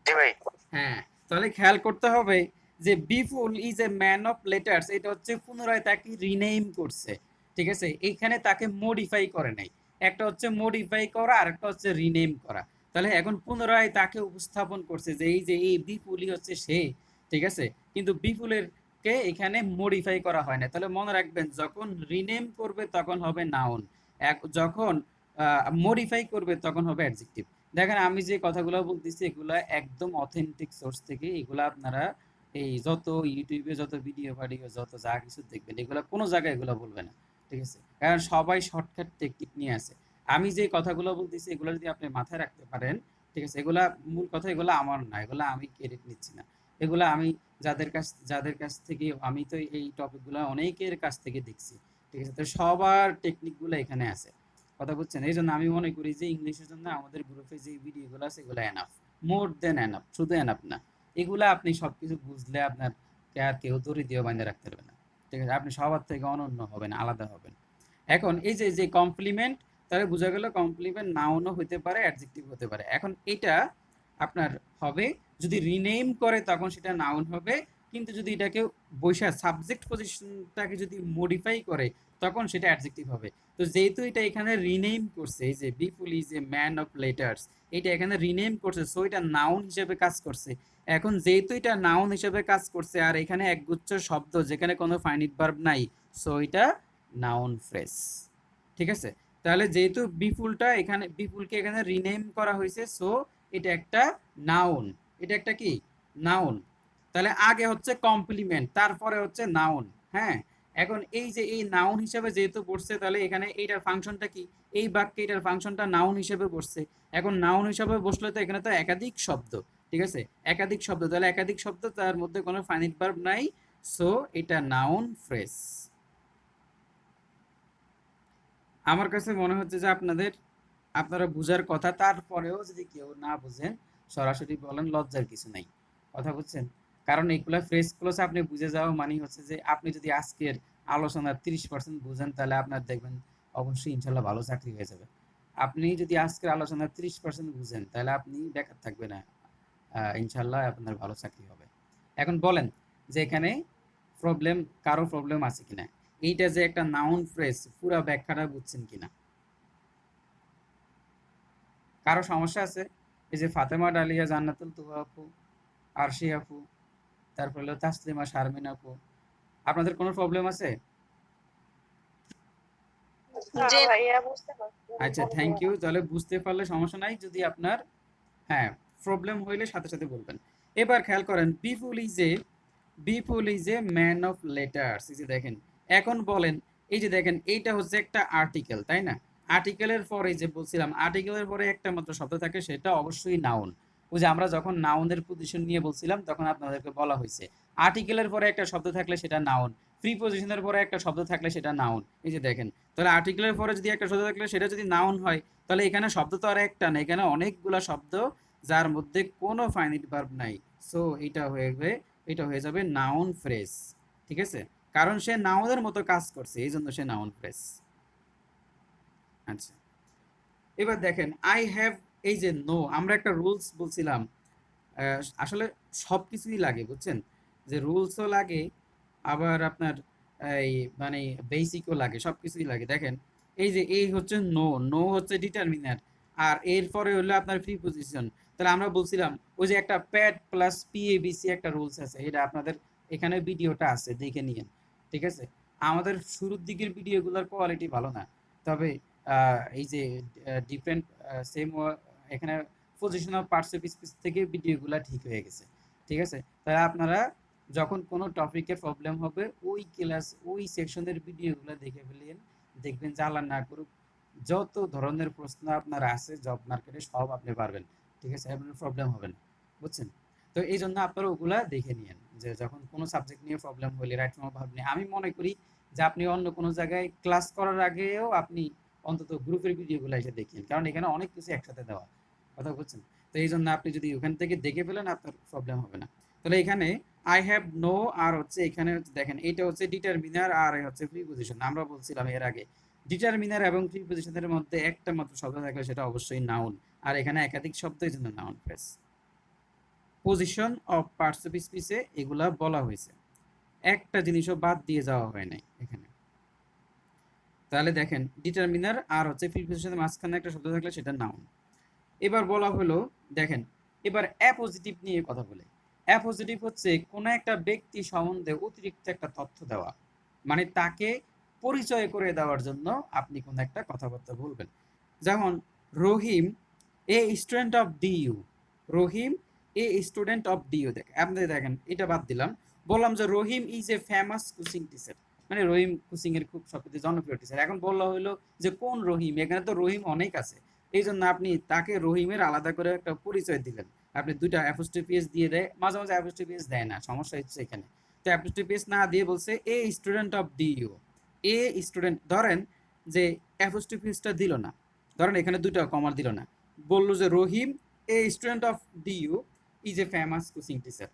জি ভাই। হ্যাঁ, তাহলে খেয়াল করতে হবে যে Bipul is a man of letters, এটা হচ্ছে পুনরায় তাকে রিনেম করছে। ঠিক আছে, এখানে তাকে মডিফাই করে নাই। একটা হচ্ছে মডিফাই করা আর একটা হচ্ছে রিনেম করা। তাহলে এখন পুনরায় তাকে উপস্থাপন করছে যে এই বিপুলই হচ্ছে সে। ঠিক আছে, কিন্তু বিপুলের কে এখানে মডিফাই করা হয় না। তাহলে মনে রাখবেন, যখন রিনেম করবে তখন হবে নাউন, যখন মডিফাই করবে তখন হবে অ্যাডজেক্টিভ। দেখেন আমি যে কথাগুলো বলতেছি এগুলা একদম অথেন্টিক সোর্স থেকে, এগুলা আপনারা এই যত ইউটিউবে যত ভিডিও যত যা কিছু দেখবেন, এগুলা কোনো জায়গায় এগুলো বলবে না। ঠিক আছে, কারণ সবাই শর্টকাট টেকনিক নিয়ে আছে। আমি যে কথাগুলো বলতেছি এগুলো যদি আপনি মাথায় রাখতে পারেন, ঠিক আছে, এগুলা মূল কথা, এগুলো আমার না, এগুলা আমি ক্রেডিট নিচ্ছি না। এগুলা আমি যাদের কাছ থেকে, আমি তো এই টপিকগুলো অনেকের কাছ থেকে দেখছি। ঠিক আছে, তো সবার টেকনিকগুলো এখানে আছে। কথা বুঝছেন? এই জন্য আমি মনে করি যে ইংলিশের জন্য আমাদের গ্রুপে যে ভিডিওগুলো আছে এগুলো এনাফ, মোর দেন এনাফ। শুধু এনাফ না, এগুলা আপনি সবকিছু বুঝলে আপনার আর কেউ দড়ি দিয়ে বাঁধে রাখতে পারবে না। ঠিক আছে, আপনি সবার থেকে অনন্য হবেন, আলাদা হবেন। এখন এই যে কমপ্লিমেন্ট, তাহলে বোঝা গেল কমপ্লিমেন্ট নাউনও হতে পারে, অ্যাডজেক্টিভ হতে পারে। এখন এটা আপনার হবে, যদি রিনেম করে তখন সেটা নাউন হবে, কিন্তু যদি এটাকে বৈশা সাবজেক্ট পজিশনটাকে যদি মডিফাই করে তখন সেটা অ্যাডজেক্টিভ হবে। তো যেহেতু এটা এখানে রিনেম করছে, এই যে Bipul is a man of letters, এটা এখানে রিনেম করছে, সো এটা নাউন হিসেবে কাজ করছে। এখন যেহেতু এটা নাউন হিসেবে কাজ করছে আর এখানে একগুচ্ছ শব্দ যেখানে কোনো ফাইনিট ভার্ব নাই, সো এটা নাউন ফ্রেজ। ঠিক আছে, তাহলে যেহেতু বিপুলকে এখানে রিনেম করা হয়েছে, সো এটা একটা নাউন। এটা একটা কি? নাউন। তাহলে আগে হচ্ছে কমপ্লিমেন্ট, তারপরে হচ্ছে নাউন। হ্যাঁ, এখন এই নাউন হিসেবে যেহেতু পড়ছে, তাহলে এখানে এইটার ফাংশনটা কি? এই বাক্যে এটার ফাংশনটা নাউন হিসেবে বসছে। এখন নাউন হিসেবে বসলে তো এখানে তো একাধিক শব্দ। ঠিক আছে, একাধিক শব্দ, তাহলে একাধিক শব্দ, তার মধ্যে কোনো ফাইনিট ভার্ব নাই, সো এটা নাউন ফ্রেজ। আমার কাছে মনে হচ্ছে যে আপনারা বুঝার কথা, তারপরেও যদি কেউ না বুঝেন সরাসরি বলেন, লজ্জার কিছু নাই। কথা বুঝছেন? কারণ এগুলা ফ্রেজ ক্লোজ আপনি বুঝে যাওয়া মানে হচ্ছে যে আপনি যদি আজকের আলোচনার 30% বুঝেন, তাহলে আপনার দেখবেন অবশ্যই ইনশাল্লাহ ভালো চাকরি হয়ে যাবে। আপনি যদি আজকের আলোচনার 30% বুঝেন, তাহলে আপনি বেকার থাকবেন না, ইনশাল্লাহ আপনার ভালো চাকরি হবে। এখন বলেন যে এখানে কারো প্রবলেম আছে কিনা, এইটা যে একটা নাউন ফ্রেজ, পুরো ব্যাখ্যাটা বুঝছেন কিনা? কারো সমস্যা আছে? এই যে ফাতেমা ডালিয়া, জান্নাতুল তুহা আপু, আরশি আপু, তারপর হলো তাসলিমা, শারমিন আপু, আপনাদের কোনো প্রবলেম আছে? যে ভাইয়া বুঝতে পারছি। আচ্ছা, থ্যাংক ইউ। তাহলে বুঝতে পারলে সমস্যা নাই, যদি আপনার হ্যাঁ প্রবলেম হইলে সাথে সাথে বলবেন। এবার খেয়াল করেন, Bipul is a man of letters. এই যে দেখেন, এখন বলেন, এই যে দেখেন এইটা হচ্ছে একটা আর্টিকেল, তাই না? আর্টিকেলের পরে যে বলছিলাম আর্টিকেলের পরে একটা মাত্র শব্দ থাকে, সেটা অবশ্যই নাউন। ওই যে আমরা যখন নাউনের পজিশন নিয়ে বলছিলাম তখন আপনাদেরকে বলা হয়েছে আর্টিকেলের পরে একটা শব্দ থাকলে সেটা নাউন, প্রিপজিশনের পরে একটা শব্দ থাকলে সেটা নাউন। এই যে দেখেন, তাহলে আর্টিকেলের পরে যদি একটা শব্দ থাকলে সেটা যদি নাউন হয়, তাহলে এখানে শব্দ তো আর একটা না, এখানে অনেকগুলা শব্দ যার মধ্যে কোনো ফাইনাইট ভার্ব নাই। সো এটা হয়ে যাবে নাউন ফ্রেজ। ঠিক আছে, কারণ সে নাউনের মতো কাজ করছে, এই জন্য সে নাউন ফ্রেজ। আচ্ছা, এবার দেখেন আই হ্যাভ, এই যে নো, আমরা একটা রুলস বলছিলাম, আসলে সব কিছুই লাগে বুঝছেন, যে রুলসও লাগে, আবার আপনার এই মানে বেসিকও লাগে, সব কিছুই লাগে। দেখেন এই যে এই হচ্ছে নো, নো হচ্ছে ডিটারমিনার, আর এরপরে হলো আপনার প্রিপজিশন। তাহলে আমরা বলছিলাম ওই যে একটা প্যাড প্লাস পিএবিসি একটা রুলস আছে, এটা আপনাদের এখানে ভিডিওটা আছে, দেখে নিয়েন। ঠিক আছে, আমাদের শুরুর দিকের ভিডিওগুলোর কোয়ালিটি ভালো না, তবে এই যে ডিফারেন্ট সেম এখানে পজিশনাল পার্টস অফ স্পিচ থেকে ভিডিওগুলো ঠিক হয়ে গেছে। ঠিক আছে, তাহলে আপনারা যখন কোনো টপিকে প্রবলেম হবে ওই ক্লাস ওই সেকশনের ভিডিওগুলো দেখে ফেলেন, দেখবেন যে আল্লাহ না করুক যত ধরনের প্রশ্ন আপনার আছে জব মার্কেটে সব আপনি পারবেন। ঠিক আছে, আপনার প্রবলেম হবে না, বুঝছেন? তো এই জন্য আপনারা ওগুলা দেখে নিয়েন, যে যখন কোনো সাবজেক্ট নিয়ে প্রবলেম হলে রাইট ফ্রম ভাব নিয়ে, আমি মনে করি যে আপনি অন্য কোনো জায়গায় ক্লাস করার আগেও আপনি অন্তত গ্রুপের ভিডিওগুলো এসে দেখেন, কারণ এখানে অনেক কিছু একসাথে দেওয়া, কথা বুঝছেন? তো এই জন্য আপনি যদি ওখান থেকে দেখে ফেলেন আপনার প্রবলেম হবে না। তাহলে এখানে আই হ্যাভ নো, আর হচ্ছে এখানে দেখেন এটা হচ্ছে ডিটারমিনার আর হচ্ছে প্রিপজিশন। আমরা বলছিলাম এর আগে ডিটারমিনার এবং প্রিপজিশনের মধ্যে একটা মাত্র শব্দ থাকলে সেটা অবশ্যই নাউন, আর এখানে একাধিক শব্দ, এই জন্য noun phrase. Position of parts of স্পিচে এগুলা বলা হয়েছে, একটা জিনিসও বাদ দিয়ে যাওয়া হয় নাই এখানে। তাহলে দেখেন ডিটারমিনার আর হচ্ছে প্রিপজিশনের মাঝখানে একটা শব্দ থাকলে সেটা নাউন। এবার বলা হলো, দেখেন এবার অ্যাপোজিটিভ নিয়ে কথা বলে। অ্যাপোজিটিভ হচ্ছে কোনো একটা ব্যক্তি সম্বন্ধে অতিরিক্ত একটা তথ্য দেওয়া, মানে তাকে পরিচয় করে দেওয়ার জন্য আপনি কোনো একটা কথাবার্তা বলবেন। যেমন Rahim a student of DU, Rahim a student of DU. আপনি দেখেন এটা বাদ দিলাম, বললাম যে Rahim is a famous coaching teacher, মানে রহিম কোচিং এর খুব সবচেয়ে জনপ্রিয় টিচার। এখন বলা হলো যে কোন রহিম, এখানে তো রহিম অনেক আছে, এই জন্য আপনি তাকে রহিমের আলাদা করে একটা পরিচয় দিলেন। আপনি দুইটা অ্যাপোস্ট্রোফিএস দিয়ে দেয়, মাঝে মাঝে অ্যাপোস্ট্রোফিএস দেয় না, সমস্যা হচ্ছে এখানে। তো অ্যাপোস্ট্রোফিএস না দিয়ে বলছে এ student of DU, a student, ধরেন যে অ্যাপোস্ট্রোফিএসটা দিল না, ধরেন এখানে দুইটা কমার দিল না, বললো যে Rahim a student of DU is a famous coaching teacher.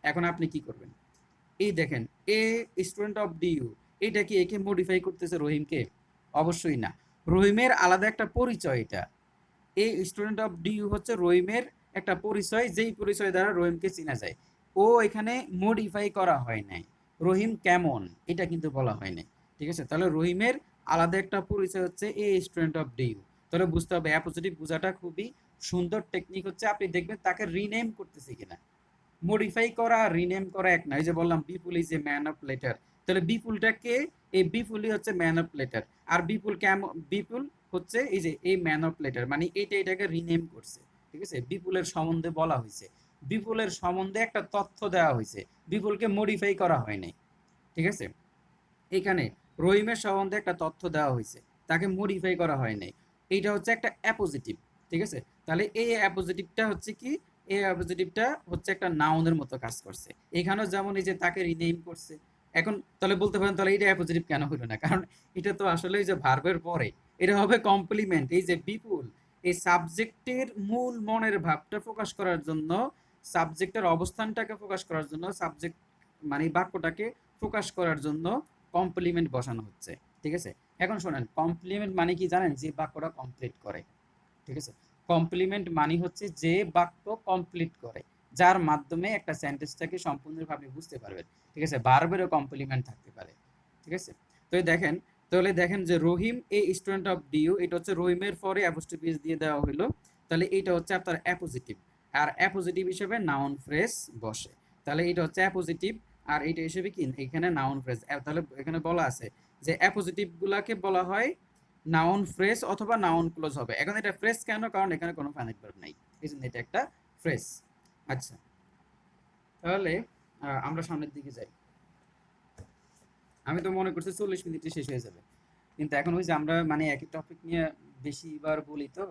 এখন আপনি কি করবেন? এই দেখেন এ স্টুডেন্ট অফ ডিইউ, এটা কি একে মডিফাই করতেছে রহিমকে? অবশ্যই না, রহিমের আলাদা একটা পরিচয় এটা। এই স্টুডেন্ট অফ ডিইউ হচ্ছে রহিমের একটা পরিচয়, যেই পরিচয় দ্বারা রহিমকে চেনা যায়। ও এখানে মডিফাই করা হয় নাই, রহিম কেমন এটা কিন্তু বলা হয় নাই। ঠিক আছে, তাহলে রহিমের আলাদা একটা পরিচয় হচ্ছে এই স্টুডেন্ট অফ ডিইউ। তাহলে বুঝতে হবে অ্যাপোজিটিভ বোঝাটা খুবই সুন্দর টেকনিক হচ্ছে, আপনি দেখবেন তাকে রিনেম করতেছে কিনা। মডিফাই করা রিনেম করা এক না। এই যে বললাম Bipul is a man of letter, তাহলে বিপুলটাকে, এই বিপুলই হচ্ছে ম্যান অফ লেটার, আর বিপুল কেমন, বিপুল হচ্ছে এই যে এই ম্যান অফ লেটার, মানে এটাকে রিনেম করছে। ঠিক আছে, বিপুলের সম্বন্ধে বলা হয়েছে, বিপুলের সম্বন্ধে একটা তথ্য দেওয়া হয়েছে, বিপুলকে মডিফাই করা হয় নাই। ঠিক আছে, এখানে রহিমের সম্বন্ধে একটা তথ্য দেওয়া হয়েছে, তাকে মডিফাই করা হয় নাই, এইটা হচ্ছে একটা অ্যাপোজিটিভ। ঠিক আছে, তাহলে এই অ্যাপোজিটিভটা হচ্ছে কি, এই অ্যাপোজিটিভটা হচ্ছে একটা নাউনের মতো কাজ করছে। এখানেও যেমন এই যে তাকে রিনেম করছে। এখন তাহলে বলতে পারেন তাহলে এটা অ্যাপোজিটিভ কেন হলো না, কারণ এটা তো আসলে এই যে ভার্বের পরে, এটা হবে কমপ্লিমেন্ট। এই যে বিপুল, এই সাবজেক্টের মূল মনের ভাবটা প্রকাশ করার জন্য, সাবজেক্টের অবস্থানটাকে প্রকাশ করার জন্য, সাবজেক্ট মানে বাক্যটাকে প্রকাশ করার জন্য কমপ্লিমেন্ট বসানো হচ্ছে। ঠিক আছে, এখন শোনেন কমপ্লিমেন্ট মানে কি জানেন? যে বাক্যটা কমপ্লিট করে। ঠিক আছে, কমপ্লিমেন্ট মানে হচ্ছে যে বাক্য কমপ্লিট করে, যার মাধ্যমে একটা সেন্টেন্সটাকে সম্পূর্ণভাবে বুঝতে পারবেন। ঠিক আছে, ভার্বেরও কমপ্লিমেন্ট থাকতে পারে। ঠিক আছে, তো দেখেন, তাহলে দেখেন যে Rahim a student of DU, এটা হচ্ছে রহিমের পরে অ্যাপোস্ট্রোফি দিয়ে দেওয়া হলো, তাহলে এটা হচ্ছে আপনার অ্যাপোজিটিভ, আর অ্যাপোজিটিভ হিসেবে নাউন ফ্রেজ বসে। তাহলে এটা হচ্ছে অ্যাপোজিটিভ, আর এটা হিসেবে কি এখানে নাউন ফ্রেজ। তাহলে এখানে বলা আছে যে অ্যাপোজিটিভ গুলাকে বলা হয় নাউন ফ্রেজ অথবা নাউন ক্লোজ হবে। এখন এটা ফ্রেজ কেন? কারণ এখানে কোনো ফাইনাইট ভার্ব নাই, এই জন্য এটা একটা ফ্রেজ। আচ্ছা, তাহলে আমরা সামনের দিকে যাই। আমি তো মনে করছি 40 মিনিটে শেষ হয়ে যাবে, কিন্তু এখন ওই যে আমরা মানে একই টপিক নিয়ে বেশিবার বলি তো,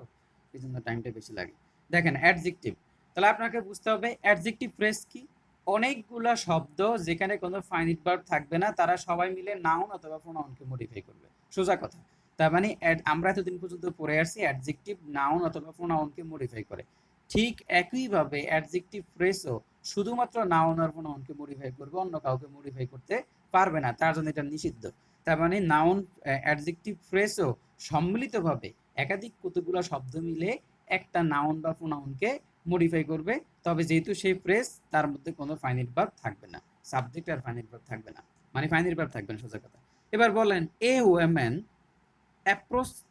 এই জন্য টাইমটা বেশি লাগে। দেখেন অ্যাডজেক্টিভ, তাহলে আপনাকে বুঝতে হবে অ্যাডজেক্টিভ ফ্রেজ কি। অনেকগুলা শব্দ যেখানে কোনো ফাইনিট ভার্ব থাকবে না, তারা সবাই মিলে নাউন অথবা প্রোনাউনকে মডিফাই করবে, সোজা কথা। তার মানে আমরা এতদিন পর্যন্ত পড়ে আসছি অ্যাডজেক্টিভ নাউন অথবা প্রোনাউনকে মডিফাই করে। ঠিক একইভাবে অ্যাডজেক্টিভ ফ্রেজও শুধুমাত্র নাউন আর প্রোনাউনকে মডিফাই করবে, অন্য কাউকে মডিফাই করতে পারবে না, তার জন্য এটা নিষিদ্ধ। তার মানে নাউন অ্যাডজেক্টিভ ফ্রেজও সম্মিলিতভাবে একাধিক কতগুলো শব্দ মিলে একটা নাউন বা প্রোনাউনকে মডিফাই করবে, তবে যেহেতু সেই ফ্রেজ তার মধ্যে কোনো ফাইনিট ভার্ব থাকবে না, সাবজেক্ট আর ফাইনিট ভার্ব থাকবে না, মানে ফাইনিট ভার্ব থাকবে না, সোজা কথা। এবার বলেন a woman approached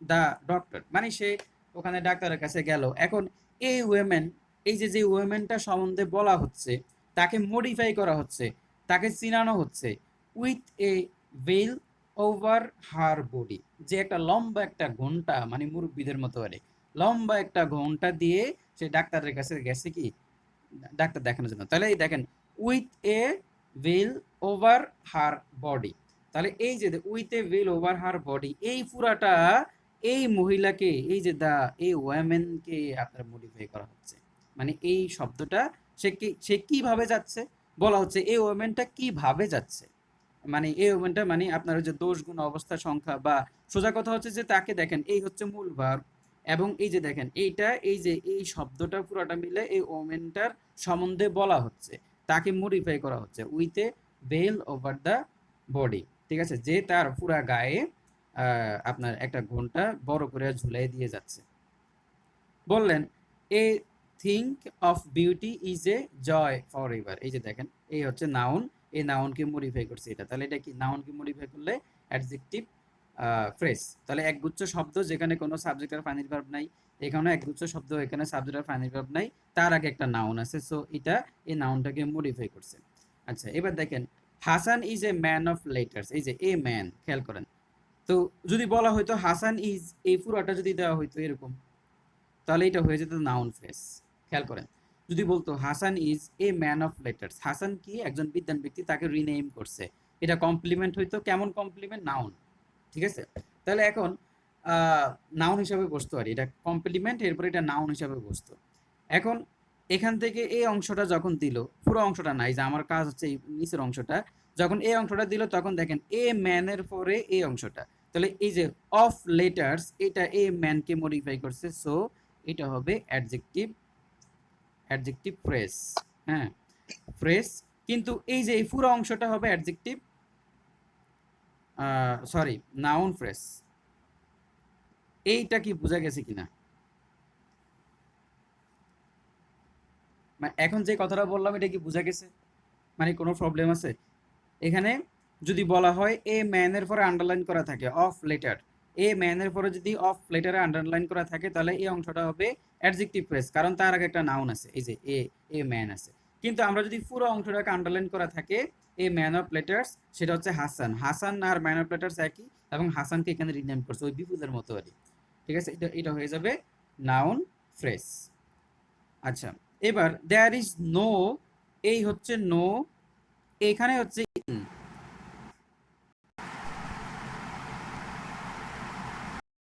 the doctor, মানে সে ওখানে ডাক্তারের কাছে গেল। এখন এই ওয়েমেন, এই যে ওয়েমেনটা সম্বন্ধে বলা হচ্ছে, তাকে মডিফাই করা হচ্ছে, তাকে চিনানো হচ্ছে with a veil over her body, যে একটা লম্বা একটা ঘন্টা, মানে মুরব্বীদের মতো আরে লম্বা একটা ঘন্টা দিয়ে সে ডাক্তারের কাছে গেছে কি ডাক্তার দেখানোর জন্য। তাহলে এই দেখেন with a veil over her body, তাহলে এই যে with a veil over her body, এই পুরাটা এই মহিলাকে, এই যে এই ওয়ামেনকে আপনার মডিফাই করা হচ্ছে, মানে এই শব্দটা সে কিভাবে যাচ্ছে বলা হচ্ছে, এই ওয়ামেনটা কিভাবে যাচ্ছে, মানে এই ওমেনটা মানে আপনার ওই যে দোষ গুণ অবস্থা সংখ্যা, বা সোজা কথা হচ্ছে যে তাকে দেখেন এই হচ্ছে মূল ভার্ব, এবং এই যে দেখেন এইটা, এই যে এই শব্দটা পুরোটা মিলে এই ওমেনটার সম্বন্ধে বলা হচ্ছে, তাকে মডিফাই করা হচ্ছে with a veil over the body, ঠিক আছে, যে তার পুরা গায়ে আপনার একটা ঘন্টা বড় করে ঝুলাই দিয়ে যাচ্ছে। বললেন a thing of beauty is a joy for ever, এই যে দেখেন এই হচ্ছে নাউন, এই নাউনকে মডিফাই করছে এটা, তাহলে এটা কি নাউনকে মডিফাই করলে অ্যাডজেক্টিভ ফ্রেজ। তাহলে একগুচ্ছ শব্দ যেখানে কোনো সাবজেক্ট আর ফাইনাল ভার্ব নাই, এখানে একগুচ্ছ শব্দ এখানে সাবজেক্ট আর ফাইনাল ভার্ব নাই, তার আগে একটা নাউন আছে, সো এটা এই নাউনটাকে মডিফাই করছে। আচ্ছা এবার দেখেন Hasan is a man of letters, এই যে এ ম্যান, খেয়াল করেন। তো যদি বলা হয়তো হাসান ইজ, এই পুরোটা যদি দেওয়া হয়তো এরকম, তাহলে এটা হয়ে যেত নাউন ফ্রেজ। খেয়াল করেন যদি বলতো Hasan is a man of letters, Hasan কি একজন বিদ্বান ব্যক্তি, তাকে রিনেম করছে, এটা কমপ্লিমেন্ট হইতো, কেমন কমপ্লিমেন্ট, নাউন, ঠিক আছে। তাহলে এখন নাউন হিসাবে বসতো, আর এটা কমপ্লিমেন্ট, এরপরে এটা নাউন হিসাবে বসতো। এখন এখান থেকে এই অংশটা যখন দিল, পুরো অংশটা নাই, যে আমার কাজ হচ্ছে এই নিচের অংশটা, যখন এই অংশটা দিল তখন দেখেন এ ম্যানের পরে এই অংশটা, তাহলে এই যে অফ লেটার্স, এটা এ ম্যানকে মডিফাই করছে, সো এটা হবে অ্যাডজেক্টিভ ফ্রেজ, হ্যাঁ ফ্রেজ। কিন্তু এই যে এই পুরো অংশটা হবে অ্যাডজেক্টিভ, সরি নাউন ফ্রেজ। এইটা কি বোঝা গেছে কিনা? মানে এখন যে কথাটা বললাম এটা কি বোঝা গেছে, মানে কোনো প্রবলেম আছে এখানে? যদি বলা হয় এ ম্যানের পরে আন্ডারলাইন করা থাকে অফ লেটার, এ ম্যানের পরে যদি অফ লেটারে আন্ডারলাইন করা থাকে, তাহলে এই অংশটা হবে অ্যাডজেক্টিভ ফ্রেজ, কারণ তার আগে একটা নাউন আছে, এই যে এ ম্যান আছে। কিন্তু আমরা যদি পুরো অংশটাকে আন্ডারলাইন করা থাকে এ ম্যান অফ লেটার্স, সেটা হচ্ছে হাসান, হাসান আর ম্যান অফ লেটার্স একই, এবং হাসানকে এখানে রিনেম করছে ওই বিপুলের মতো আর কি, ঠিক আছে, এটা হয়ে যাবে নাউন ফ্রেজ। আচ্ছা এবার দেয়ার ইজ নো, এই হচ্ছে নো, এখানে হচ্ছে